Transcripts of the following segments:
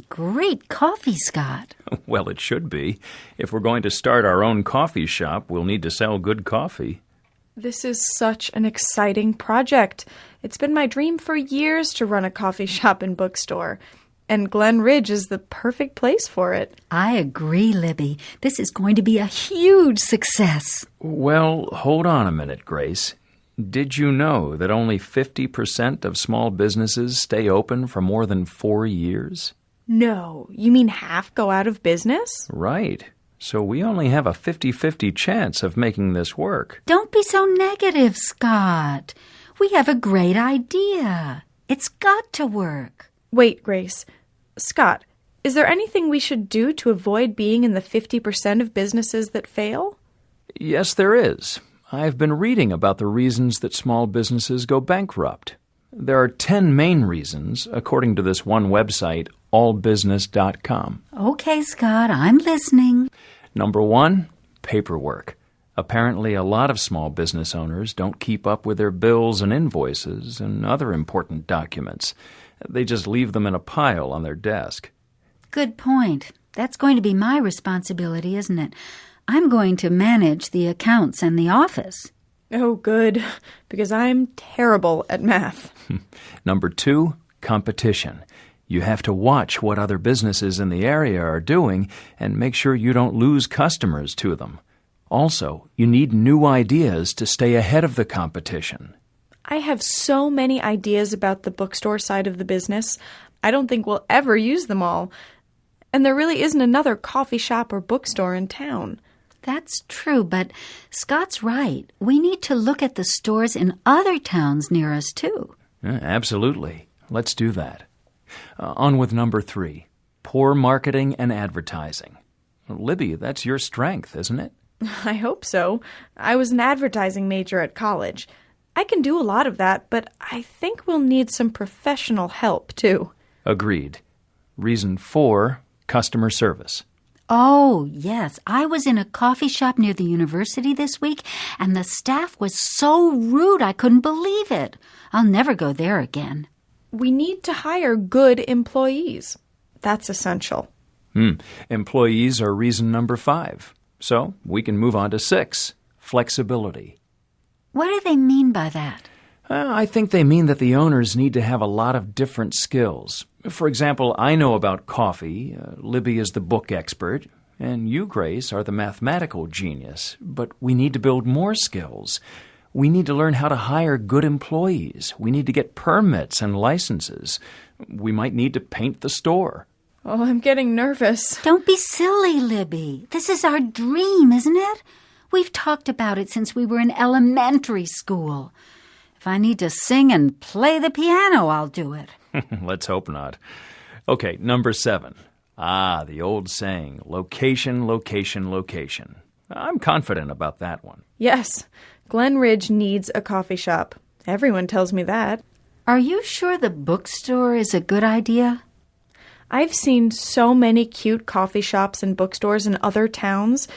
Great coffee, Scott. Well, it should be. If we're going to start our own coffee shop, we'll need to sell good coffee. This is such an exciting project. It's been my dream for years to run a coffee shop and bookstore. And Glen Ridge is the perfect place for it. I agree, Libby. This is going to be a huge success. Well, hold on a minute, Grace. Did you know that only 50% of small businesses stay open for more than 4 years? No, you mean half go out of business? Right. So we only have a 50-50 chance of making this work. Don't be so negative, Scott. We have a great idea. It's got to work. Wait, Grace. Scott, is there anything we should do to avoid being in the 50% of businesses that fail? Yes, there is. I've been reading about the reasons that small businesses go bankrupt. There are 10 main reasons, according to this one website, allbusiness.com. Okay, Scott, I'm listening. Number 1, paperwork. Apparently, a lot of small business owners don't keep up with their bills and invoices and other important documents. They just leave them in a pile on their desk. Good point. That's going to be my responsibility, isn't it? I'm going to manage the accounts and the office. Oh, good, because I'm terrible at math. Number 2, competition. You have to watch what other businesses in the area are doing and make sure you don't lose customers to them. Also, you need new ideas to stay ahead of the competition. I have so many ideas about the bookstore side of the business. I don't think we'll ever use them all. And there really isn't another coffee shop or bookstore in town. That's true, but Scott's right. We need to look at the stores in other towns near us, too. Absolutely. Let's do that. On with number 3, poor marketing and advertising. Libby, that's your strength, isn't it? I hope so. I was an advertising major at college. I can do a lot of that, but I think we'll need some professional help, too. Agreed. Reason 4, customer service. Oh, yes. I was in a coffee shop near the university this week, and the staff was so rude I couldn't believe it. I'll never go there again. We need to hire good employees. That's essential. Employees are reason number 5. So we can move on to 6, flexibility. What do they mean by that? I think they mean that the owners need to have a lot of different skills. For example, I know about coffee, Libby is the book expert, and you, Grace, are the mathematical genius. But we need to build more skills. We need to learn how to hire good employees. We need to get permits and licenses. We might need to paint the store. Oh, I'm getting nervous. Don't be silly, Libby. This is our dream, isn't it? We've talked about it since we were in elementary school. If I need to sing and play the piano, I'll do it. Let's hope not. Okay, number 7. The old saying, location, location, location. I'm confident about that one. Yes, Glen Ridge needs a coffee shop. Everyone tells me that. Are you sure the bookstore is a good idea? I've seen so many cute coffee shops and bookstores in other towns.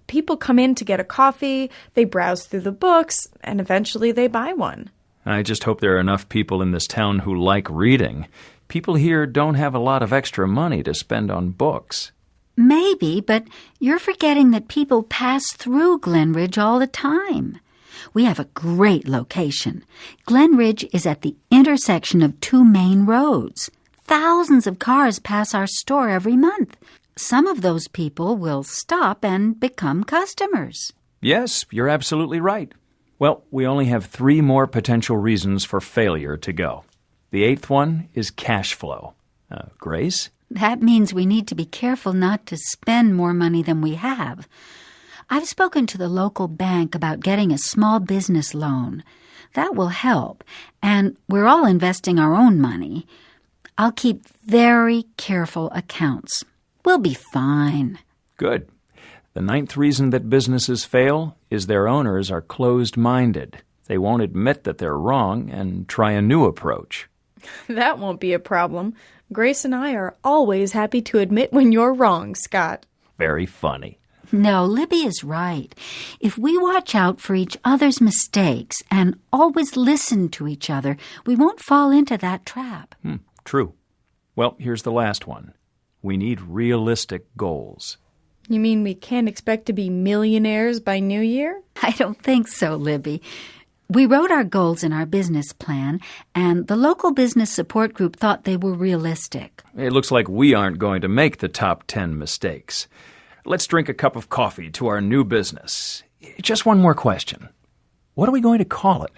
People come in to get a coffee, they browse through the books, and eventually they buy one. I just hope there are enough people in this town who like reading. People here don't have a lot of extra money to spend on books. Maybe, but you're forgetting that people pass through Glen Ridge all the time. We have a great location. Glen Ridge is at the intersection of 2 main roads. Thousands of cars pass our store every month. Some of those people will stop and become customers. Yes, you're absolutely right. Well, we only have 3 more potential reasons for failure to go. The 8th one is cash flow. Grace? That means we need to be careful not to spend more money than we have. I've spoken to the local bank about getting a small business loan. That will help, and we're all investing our own money. I'll keep very careful accounts. We'll be fine. Good. The 9th reason that businesses fail is their owners are closed-minded. They won't admit that they're wrong and try a new approach. That won't be a problem. Grace and I are always happy to admit when you're wrong, Scott. Very funny. No, Libby is right. If we watch out for each other's mistakes and always listen to each other, we won't fall into that trap. True. Well, here's the last one. We need realistic goals. You mean we can't expect to be millionaires by New Year? I don't think so, Libby. We wrote our goals in our business plan, and the local business support group thought they were realistic. It looks like we aren't going to make the top 10 mistakes. Let's drink a cup of coffee to our new business. Just one more question. What are we going to call it?